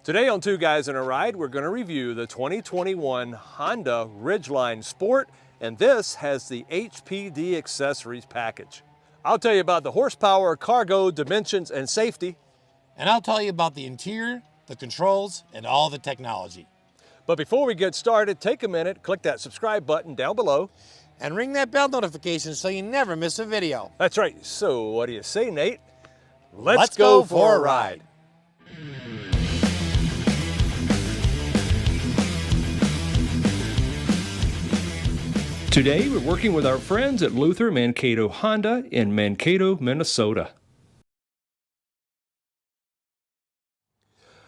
Today on Two Guys in a Ride, we're going to review the 2021 Honda Ridgeline Sport, and this has the HPD accessories package. I'll tell you about the horsepower, cargo, dimensions, and safety. And I'll tell you about the interior, the controls, and all the technology. But before we get started, take a minute, click that subscribe button down below. And ring that bell notification so you never miss a video. That's right. So what do you say, Nate? Let's go for a ride. Today, we're working with our friends at Luther Mankato Honda in Mankato, Minnesota.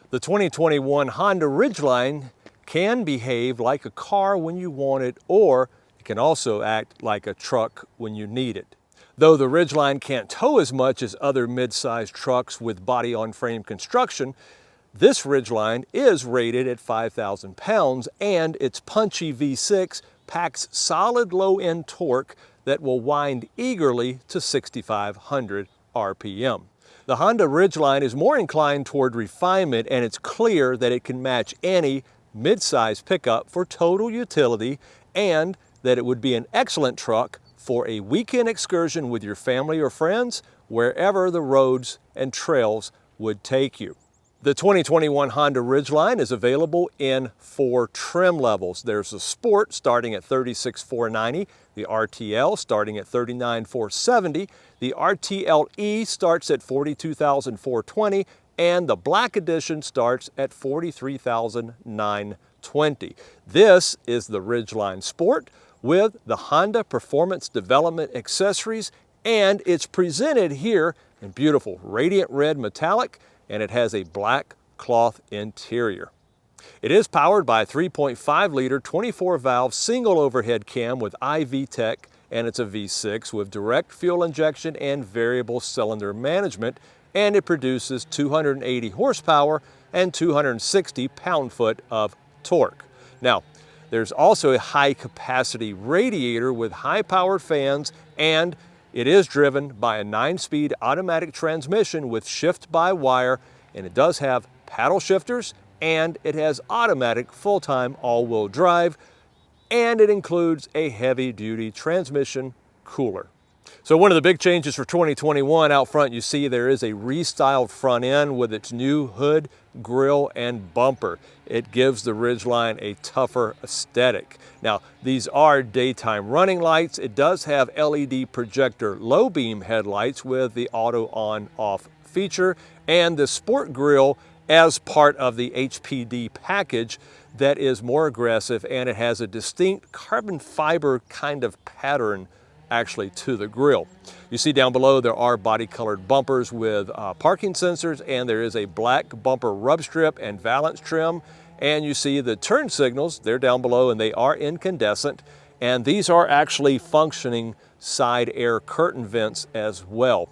The 2021 Honda Ridgeline can behave like a car when you want it, or it can also act like a truck when you need it. Though the Ridgeline can't tow as much as other mid-sized trucks with body-on-frame construction, this Ridgeline is rated at 5,000 pounds, and its punchy V6 packs solid low-end torque that will wind eagerly to 6,500 RPM. The Honda Ridgeline is more inclined toward refinement, and it's clear that it can match any mid-size pickup for total utility, and that it would be an excellent truck for a weekend excursion with your family or friends, wherever the roads and trails would take you. The 2021 Honda Ridgeline is available in 4 trim levels. There's the Sport starting at $36,490, the RTL starting at $39,470, the RTL-E starts at $42,420, and the Black Edition starts at $43,920. This is the Ridgeline Sport with the Honda Performance Development accessories, and it's presented here in beautiful radiant red metallic, and it has a black cloth interior. It is powered by a 3.5 liter 24 valve single overhead cam with IV Tech, and it's a V6 with direct fuel injection and variable cylinder management, and it produces 280 horsepower and 260 pound-foot of torque. Now, there's also a high capacity radiator with high powered fans, and it is driven by a 9-speed automatic transmission with shift-by-wire, and it does have paddle shifters, and it has automatic full-time all-wheel drive, and it includes a heavy-duty transmission cooler. So one of the big changes for 2021 out front, you see there is a restyled front end with its new hood, grille, and bumper. It gives the Ridgeline a tougher aesthetic. Now, these are daytime running lights. It does have LED projector low beam headlights with the auto on-off feature, and the Sport grille as part of the HPD package that is more aggressive, and it has a distinct carbon fiber kind of pattern actually to the grille. You see down below there are body colored bumpers with parking sensors, and there is a black bumper rub strip and valance trim, and you see the turn signals, they're down below, and they are incandescent, and these are actually functioning side air curtain vents as well.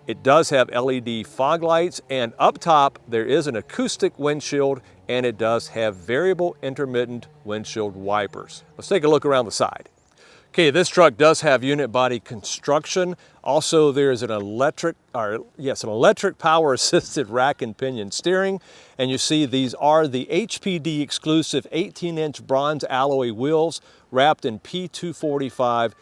It does have LED fog lights, and up top there is an acoustic windshield, and it does have variable intermittent windshield wipers. Let's take a look around the side. Okay, this truck does have unit body construction. Also, there's an electric power assisted rack and pinion steering. And you see these are the HPD exclusive 18-inch bronze alloy wheels wrapped in P245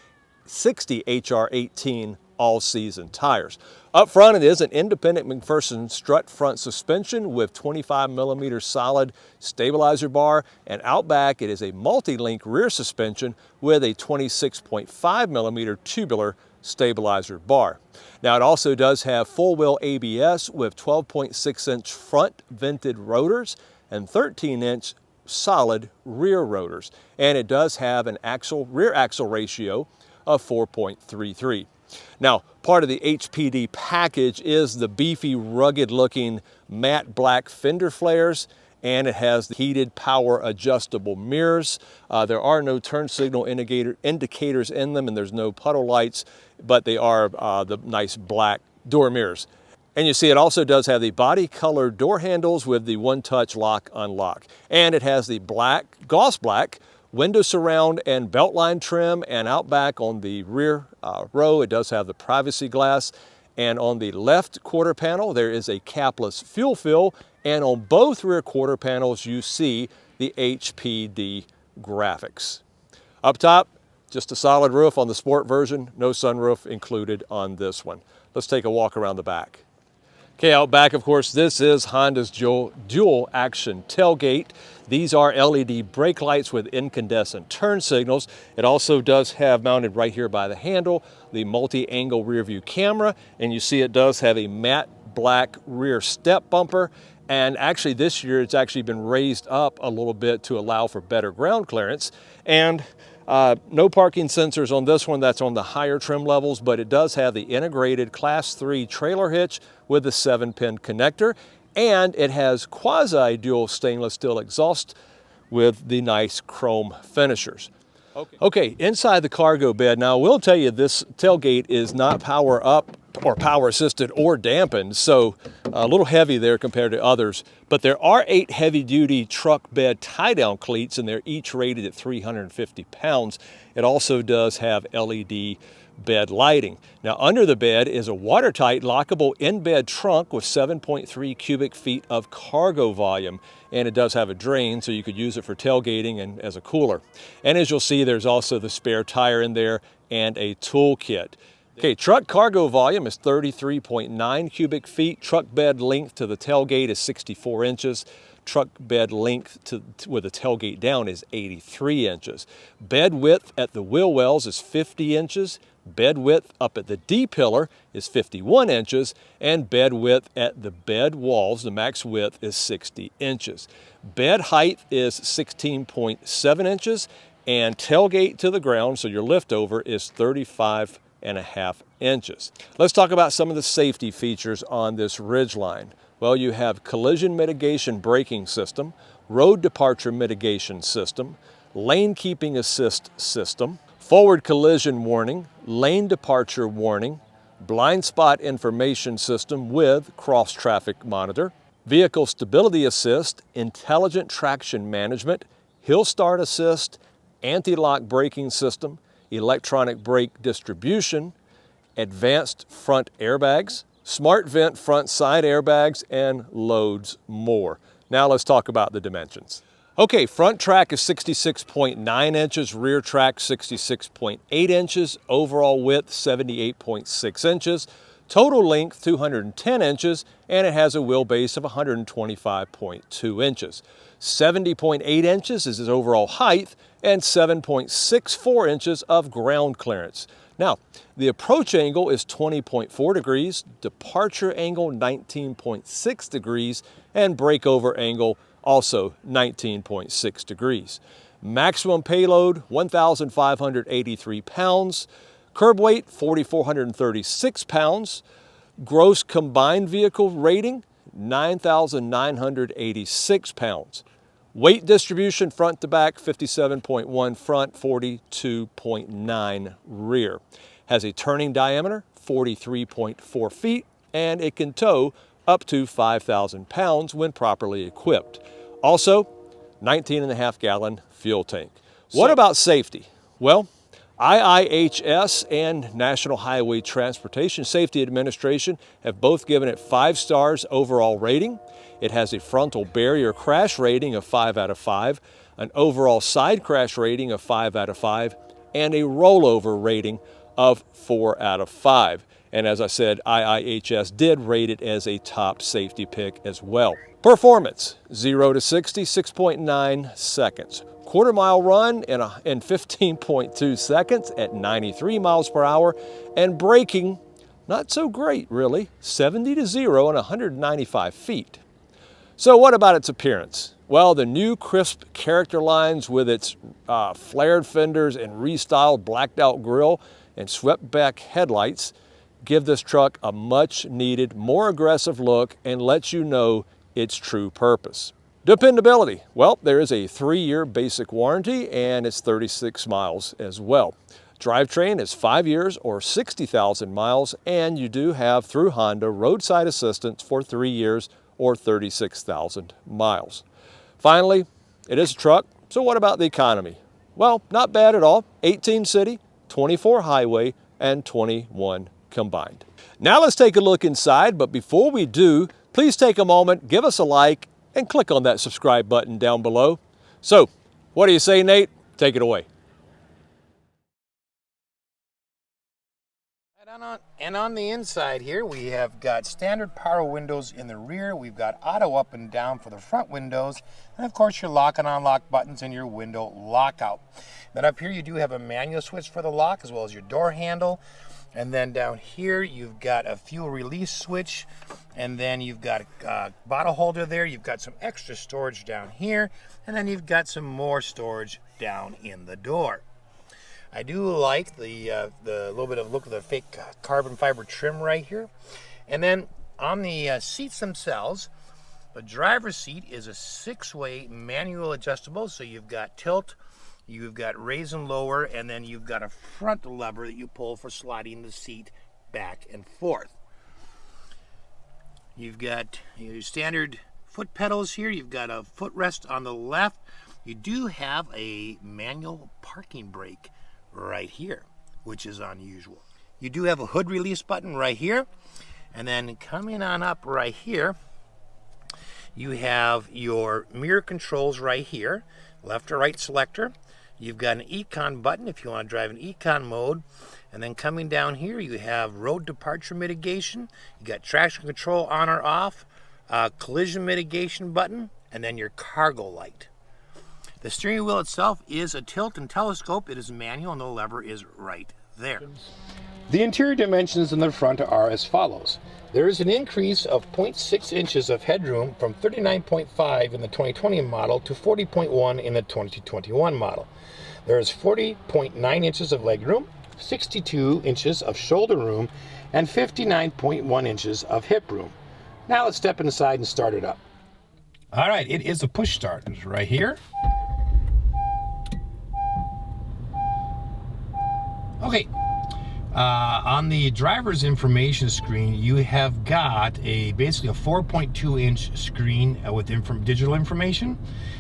60 HR18 all-season tires. Up front, it is an independent McPherson strut front suspension with 25mm solid stabilizer bar, and out back it is a multi-link rear suspension with a 26.5mm tubular stabilizer bar. Now, it also does have full-wheel ABS with 12.6-inch front vented rotors and 13-inch solid rear rotors, and it does have an rear axle ratio of 4.33. Now, part of the HPD package is the beefy, rugged-looking matte black fender flares, and it has the heated power adjustable mirrors. There are no turn signal indicators in them, and there's no puddle lights, but they are the nice black door mirrors. And you see it also does have the body colored door handles with the one-touch lock unlock. And it has the gloss black window surround and beltline trim, and out back on the rear row it does have the privacy glass, and on the left quarter panel there is a capless fuel fill, and on both rear quarter panels you see the HPD graphics. Up top, just a solid roof on the Sport version, no sunroof included on this one. Let's take a walk around the back. Okay, out back, of course, this is Honda's dual action tailgate. These are LED brake lights with incandescent turn signals. It also does have, mounted right here by the handle, the multi-angle rear view camera, and you see it does have a matte black rear step bumper. And actually this year it's actually been raised up a little bit to allow for better ground clearance. And no parking sensors on this one, that's on the higher trim levels, but it does have the integrated Class 3 trailer hitch with the 7-pin connector, and it has quasi-dual stainless steel exhaust with the nice chrome finishers. Okay, inside the cargo bed, now I will tell you this tailgate is not power up or power assisted or dampened, so a little heavy there compared to others. But there are 8 heavy duty truck bed tie down cleats, and they're each rated at 350 pounds. It also does have LED bed lighting. Now under the bed is a watertight lockable in-bed trunk with 7.3 cubic feet of cargo volume, and it does have a drain so you could use it for tailgating and as a cooler. And as you'll see, there's also the spare tire in there and a tool kit. Okay, truck cargo volume is 33.9 cubic feet. Truck bed length to the tailgate is 64 inches. Truck bed length with the tailgate down is 83 inches. Bed width at the wheel wells is 50 inches. Bed width up at the D-pillar is 51 inches, and bed width at the bed walls, the max width, is 60 inches. Bed height is 16.7 inches, and tailgate to the ground, so your liftover, is 35.5 inches. Let's talk about some of the safety features on this Ridgeline. Well, you have collision mitigation braking system, road departure mitigation system, lane keeping assist system, forward collision warning, lane departure warning, blind spot information system with cross traffic monitor, vehicle stability assist, intelligent traction management, hill start assist, anti-lock braking system, electronic brake distribution, advanced front airbags, smart vent front side airbags, and loads more. Now let's talk about the dimensions. Okay, front track is 66.9 inches, rear track 66.8 inches, overall width 78.6 inches, total length 210 inches, and it has a wheelbase of 125.2 inches. 70.8 inches is its overall height, and 7.64 inches of ground clearance. Now, the approach angle is 20.4 degrees, departure angle 19.6 degrees, and breakover angle also 19.6 degrees. Maximum payload 1,583 pounds, curb weight 4,436 pounds, gross combined vehicle rating 9,986 pounds. Weight distribution front to back 57.1 front, 42.9 rear. Has a turning diameter 43.4 feet, and it can tow up to 5,000 pounds when properly equipped. Also, 19.5 gallon fuel tank. What about safety? Well, IIHS and National Highway Transportation Safety Administration have both given it 5 stars overall rating. It has a frontal barrier crash rating of 5 out of 5, an overall side crash rating of 5 out of 5, and a rollover rating of 4 out of 5. And as I said, IIHS did rate it as a top safety pick as well. Performance, 0 to 60, 6.9 seconds. Quarter mile run in 15.2 seconds at 93 miles per hour, and braking, not so great really, 70 to 0 and 195 feet. So what about its appearance? Well, the new crisp character lines with its flared fenders and restyled blacked out grille and swept back headlights give this truck a much needed, more aggressive look and lets you know its true purpose. Dependability. Well, there is a 3-year basic warranty, and it's 36 miles as well. Drivetrain is 5 years or 60,000 miles, and you do have, through Honda, roadside assistance for 3 years or 36,000 miles. Finally, it is a truck, so what about the economy? Well, not bad at all. 18 city, 24 highway, and 21 combined. Now let's take a look inside, but before we do, please take a moment, give us a like, and click on that subscribe button down below. So, what do you say, Nate? Take it away. And on the inside here, we have got standard power windows in the rear. We've got auto up and down for the front windows. And of course, your lock and unlock buttons and your window lockout. Then up here, you do have a manual switch for the lock as well as your door handle. And then down here, you've got a fuel release switch. And then you've got a bottle holder there. You've got some extra storage down here. And then you've got some more storage down in the door. I do like the little bit of look of the fake carbon fiber trim right here. And then on the seats themselves, the driver's seat is a 6-way manual adjustable. So you've got tilt, you've got raise and lower, and then you've got a front lever that you pull for sliding the seat back and forth. You've got your standard foot pedals here. You've got a footrest on the left. You do have a manual parking brake right here, which is unusual. You do have a hood release button right here, and then coming on up right here, you have your mirror controls right here, left or right selector. You've got an econ button if you want to drive in econ mode, and then coming down here you have road departure mitigation. You got traction control on or off, collision mitigation button, and then your cargo light. The steering wheel itself is a tilt and telescope. It is manual and the lever is right there. The interior dimensions in the front are as follows. There is an increase of 0.6 inches of headroom from 39.5 in the 2020 model to 40.1 in the 2021 model. There is 40.9 inches of legroom, 62 inches of shoulder room, and 59.1 inches of hip room. Now let's step inside and start it up. All right, it is a push start. It's right here. Okay, on the driver's information screen, you have got basically a 4.2 inch screen with digital information,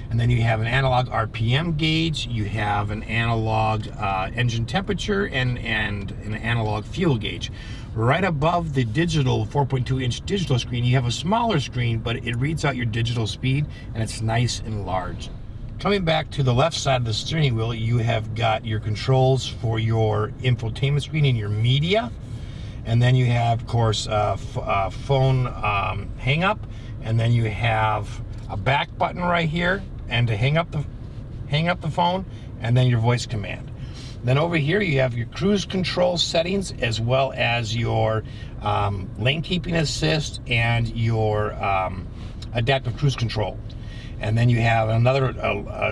and then you have an analog RPM gauge, you have an analog engine temperature, and an analog fuel gauge. Right above the digital 4.2 inch digital screen, you have a smaller screen, but it reads out your digital speed, and it's nice and large. Coming back to the left side of the steering wheel, you have got your controls for your infotainment screen and your media. And then you have, of course, phone hang up. And then you have a back button right here and to hang up the phone, and then your voice command. Then over here you have your cruise control settings as well as your lane keeping assist and your adaptive cruise control. And then you have another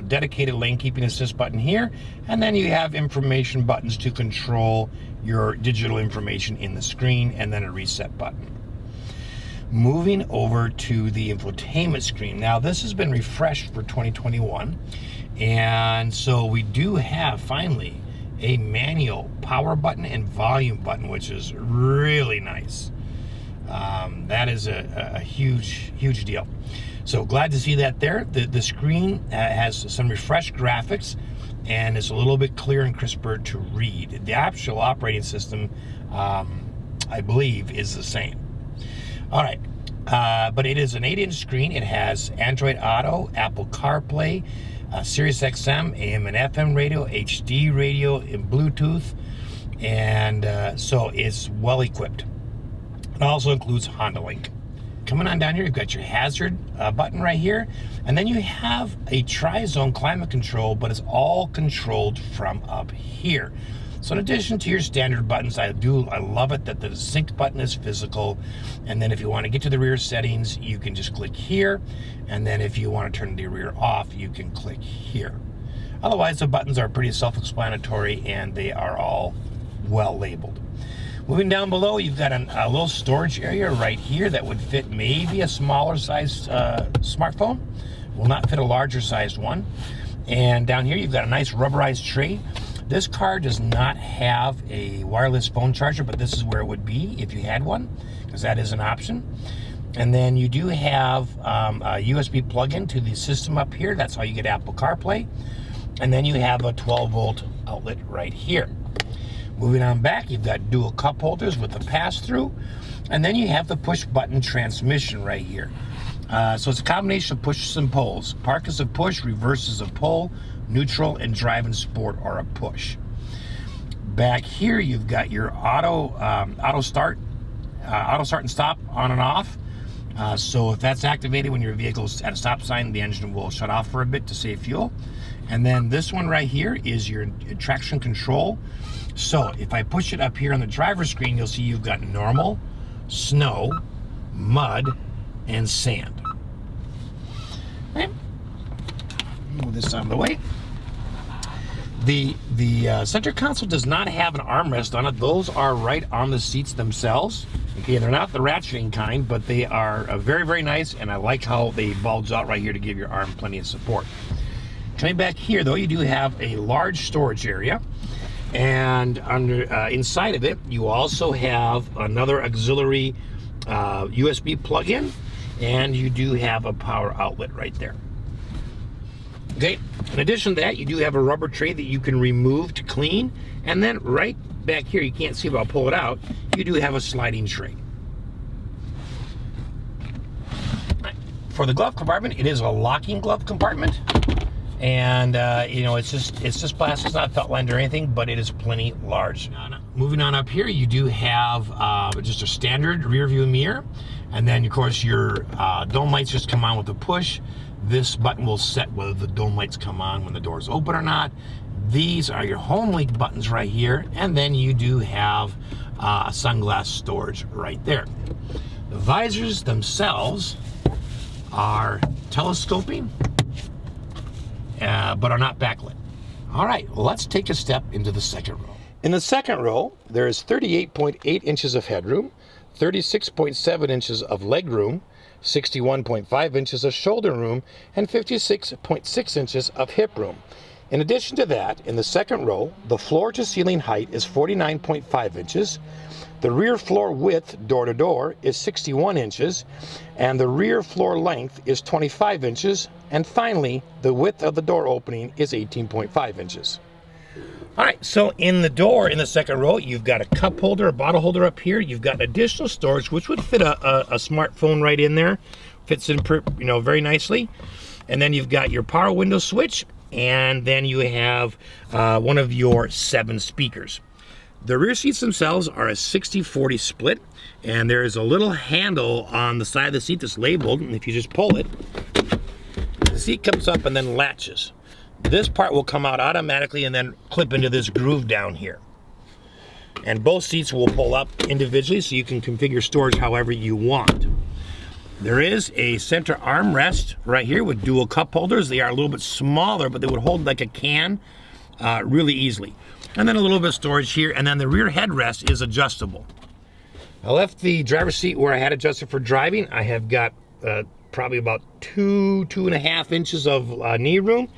dedicated lane keeping assist button here. And then you have information buttons to control your digital information in the screen, and then a reset button. Moving over to the infotainment screen. Now this has been refreshed for 2021. And so we do have finally a manual power button and volume button, which is really nice. That is a huge deal. So glad to see that there. The screen has some refreshed graphics and is a little bit clearer and crisper to read. The actual operating system, I believe, is the same. All right, but it is an 8-inch screen. It has Android Auto, Apple CarPlay, Sirius XM, AM and FM radio, HD radio, and Bluetooth, and so it's well equipped. It also includes Honda Link. Coming on down here, you've got your hazard button right here, and then you have a tri-zone climate control, but it's all controlled from up here. So in addition to your standard buttons, I love it that the sync button is physical, and then if you want to get to the rear settings, you can just click here, and then if you want to turn the rear off, you can click here. Otherwise, the buttons are pretty self-explanatory, and they are all well labeled. Moving down below, you've got a little storage area right here that would fit maybe a smaller sized smartphone. Will not fit a larger sized one. And down here, you've got a nice rubberized tray. This car does not have a wireless phone charger, but this is where it would be if you had one, because that is an option. And then you do have a USB plug-in to the system up here. That's how you get Apple CarPlay. And then you have a 12-volt outlet right here. Moving on back, you've got dual cup holders with a pass-through. And then you have the push button transmission right here. So it's a combination of pushes and pulls. Park is a push, reverse is a pull, neutral and drive and sport are a push. Back here you've got your auto start and stop on and off. So if that's activated when your vehicle's at a stop sign, the engine will shut off for a bit to save fuel. And then this one right here is your traction control. So if I push it up here on the driver's screen, you'll see you've got normal, snow, mud, and sand. Okay. Move this out of the way. The center console does not have an armrest on it. Those are right on the seats themselves. Okay, they're not the ratcheting kind, but they are very, very nice, and I like how they bulge out right here to give your arm plenty of support. Coming back here, though, you do have a large storage area, and inside of it, you also have another auxiliary USB plug-in, and you do have a power outlet right there. Okay, in addition to that, you do have a rubber tray that you can remove to clean, and then right back here, you can't see it, but I'll pull it out, you do have a sliding tray. For the glove compartment, it is a locking glove compartment, and you know, it's just plastic, it's not felt lined or anything, but it is plenty large. Moving on up here, you do have just a standard rear view mirror, and then of course your dome lights just come on with a push. This button will set whether the dome lights come on when the doors open or not. These are your home link buttons right here, and then you do have a sunglass storage right there. The visors themselves are telescoping, but are not backlit. All right, well, let's take a step into the second row. In the second row, there is 38.8 inches of headroom, 36.7 inches of leg room, 61.5 inches of shoulder room, and 56.6 inches of hip room. In addition to that, in the second row, the floor to ceiling height is 49.5 inches, the rear floor width door to door is 61 inches, and the rear floor length is 25 inches, and finally, the width of the door opening is 18.5 inches. All right, so in the door in the second row, you've got a cup holder, a bottle holder up here. You've got additional storage, which would fit a smartphone right in there. Fits in, very nicely. And then you've got your power window switch, and then you have one of your 7 speakers. The rear seats themselves are a 60-40 split, and there is a little handle on the side of the seat that's labeled, and if you just pull it, the seat comes up and then latches. This part will come out automatically and then clip into this groove down here. And both seats will pull up individually, so you can configure storage however you want. There is a center armrest right here with dual cup holders. They are a little bit smaller, but they would hold like a can really easily. And then a little bit of storage here, and then the rear headrest is adjustable. I left the driver's seat where I had adjusted for driving. I have got probably about 2.5 inches of knee room,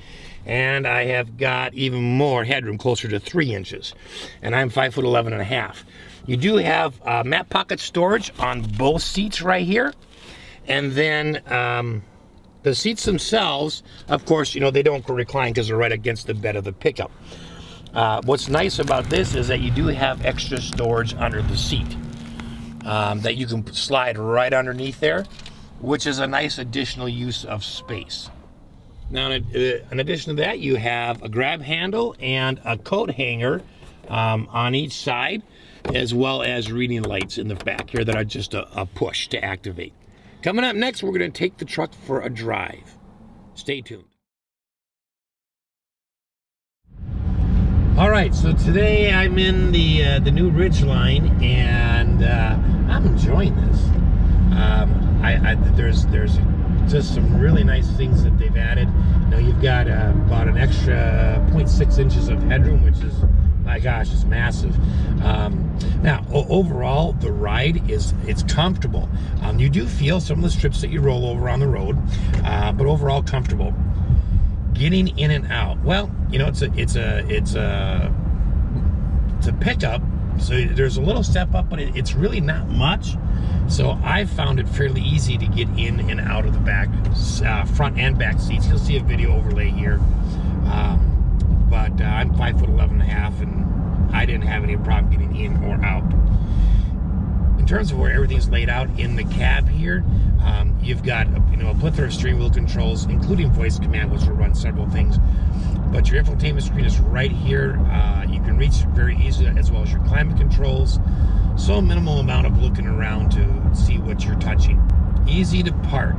and I have got even more headroom, closer to 3 inches. And I'm 5'11.5". You do have mat pocket storage on both seats right here. And then the seats themselves, of course, they don't recline because they're right against the bed of the pickup. What's nice about this is that you do have extra storage under the seat that you can slide right underneath there, which is a nice additional use of space. Now, in addition to that, you have a grab handle and a coat hanger on each side, as well as reading lights in the back here that are just a push to activate. Coming up next, we're going to take the truck for a drive. Stay tuned. All right, so today I'm in the new Ridgeline, and I'm enjoying this. There's just some really nice things that they've added. You've got about an extra 0.6 inches of headroom, which is, my gosh, it's massive. Now, overall, the ride it's comfortable. You do feel some of the strips that you roll over on the road, but overall comfortable. Getting in and out, well, it's a pickup, so there's a little step up, but it's really not much. So I found it fairly easy to get in and out of the back, front and back seats. You'll see a video overlay here. But I'm 5'11.5", and I didn't have any problem getting in or out. In terms of where everything's laid out in the cab here, you've got a plethora of steering wheel controls, including voice command, which will run several things. But your infotainment screen is right here. You can reach it very easily, as well as your climate controls. So minimal amount of looking around to see what you're touching. Easy to park.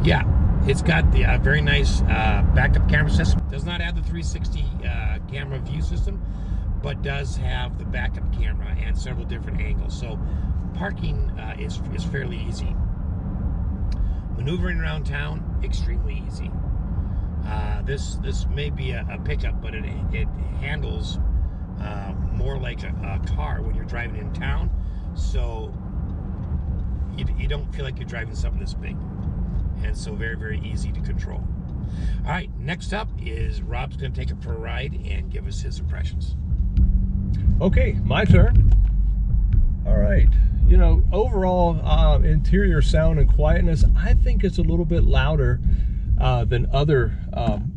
Yeah, it's got the very nice backup camera system. Does not have the 360 camera view system, but does have the backup camera and several different angles. So parking is fairly easy. Maneuvering around town, extremely easy. This may be a pickup, but it handles more like a car when you're driving in town. So you don't feel like you're driving something this big. And so very, very easy to control. All right, next up is Rob's going to take it for a ride and give us his impressions. Okay, my turn. All right. Overall interior sound and quietness, I think it's a little bit louder than other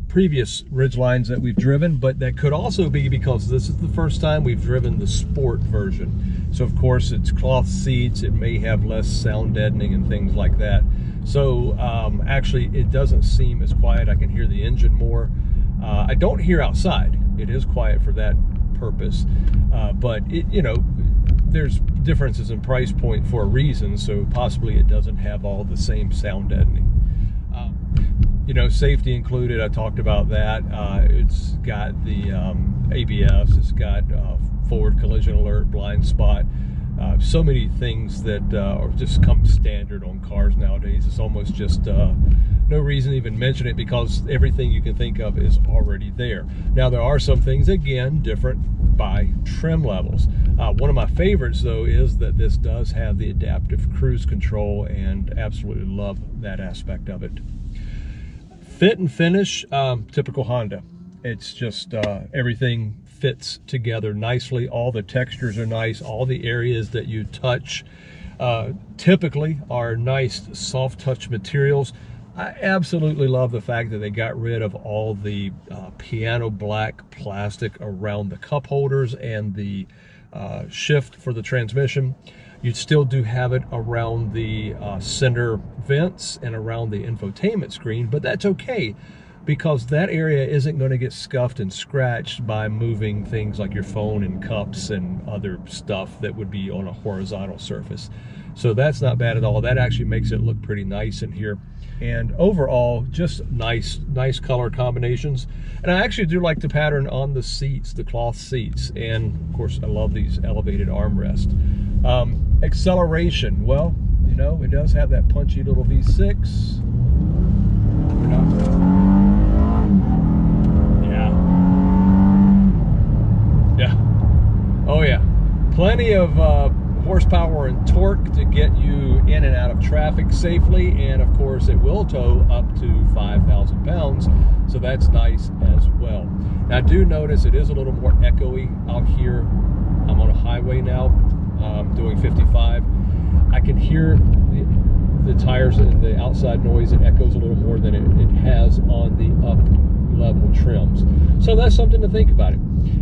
previous Ridgelines that we've driven, but that could also be because this is the first time we've driven the Sport version. So of course it's cloth seats, it may have less sound deadening and things like that. So actually it doesn't seem as quiet. I can hear the engine more. I don't hear outside. It is quiet for that purpose, but there's differences in price point for a reason, so possibly it doesn't have all the same sound deadening. Safety included, I talked about that. It's got the ABS, it's got forward collision alert, blind spot, so many things that are just come standard on cars nowadays. It's almost just no reason to even mention it because everything you can think of is already there. Now there are some things, again, different by trim levels. One of my favorites though is that this does have the adaptive cruise control, and absolutely love that aspect of it. Fit and finish, typical Honda. It's just everything fits together nicely. All the textures are nice. All the areas that you touch typically are nice soft touch materials. I absolutely love the fact that they got rid of all the piano black plastic around the cup holders and the shift for the transmission. You still do have it around the center vents and around the infotainment screen, but that's okay because that area isn't going to get scuffed and scratched by moving things like your phone and cups and other stuff that would be on a horizontal surface. So that's not bad at all. That actually makes it look pretty nice in here. And overall, just nice color combinations. And I actually do like the pattern on the seats, the cloth seats. And of course, I love these elevated armrests. Acceleration, well, it does have that punchy little V6. Yeah. Oh yeah. Plenty of horsepower and torque to get you in and out of traffic safely, and of course it will tow up to 5,000 pounds, so that's nice as well. Now I do notice it is a little more echoey out here. I'm on a highway now, doing 55. I can hear the tires and the outside noise. It echoes a little more than it has on the up level trims, so that's something to think about.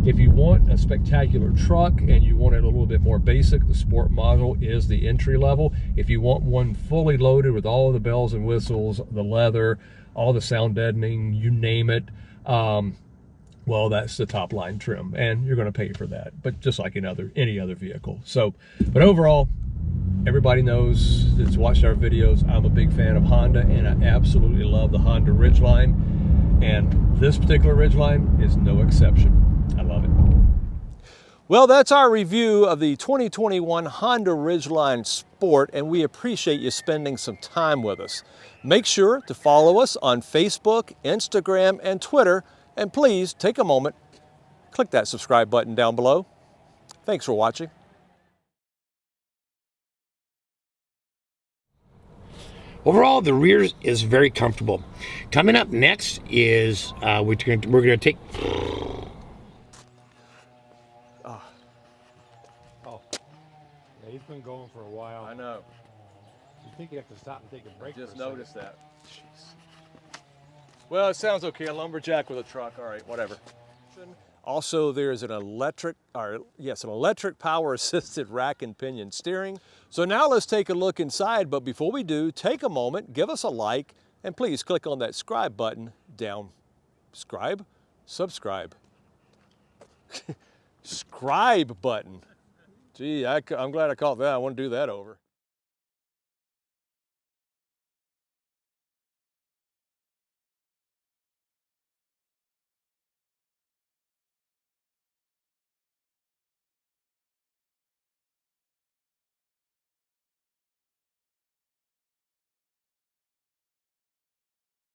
If you want a spectacular truck and you want it a little bit more basic, the Sport model is the entry level. If you want one fully loaded with all of the bells and whistles, the leather, all the sound deadening, you name it, well, that's the top line trim, and you're going to pay for that, but just like in any other vehicle. So, but overall, everybody knows that's watched our videos, I'm a big fan of Honda, and I absolutely love the Honda Ridgeline, and this particular Ridgeline is no exception. I love it. Well, that's our review of the 2021 Honda Ridgeline Sport, and we appreciate you spending some time with us. Make sure to follow us on Facebook, Instagram, and Twitter, and please take a moment, click that subscribe button down below. Thanks for watching. Overall, the rear is very comfortable. Coming up next is we're going to take. Yeah, he's been going for a while. I know. You think you have to stop and take a break? Just noticed that. Jeez. Well, it sounds okay. A lumberjack with a truck. All right, whatever. Also, there's an electric power assisted rack and pinion steering. So now let's take a look inside, but before we do, take a moment, give us a like, and please click on that subscribe button down. Subscribe? Scribe button. Gee, I'm glad I caught that. I want to do that over.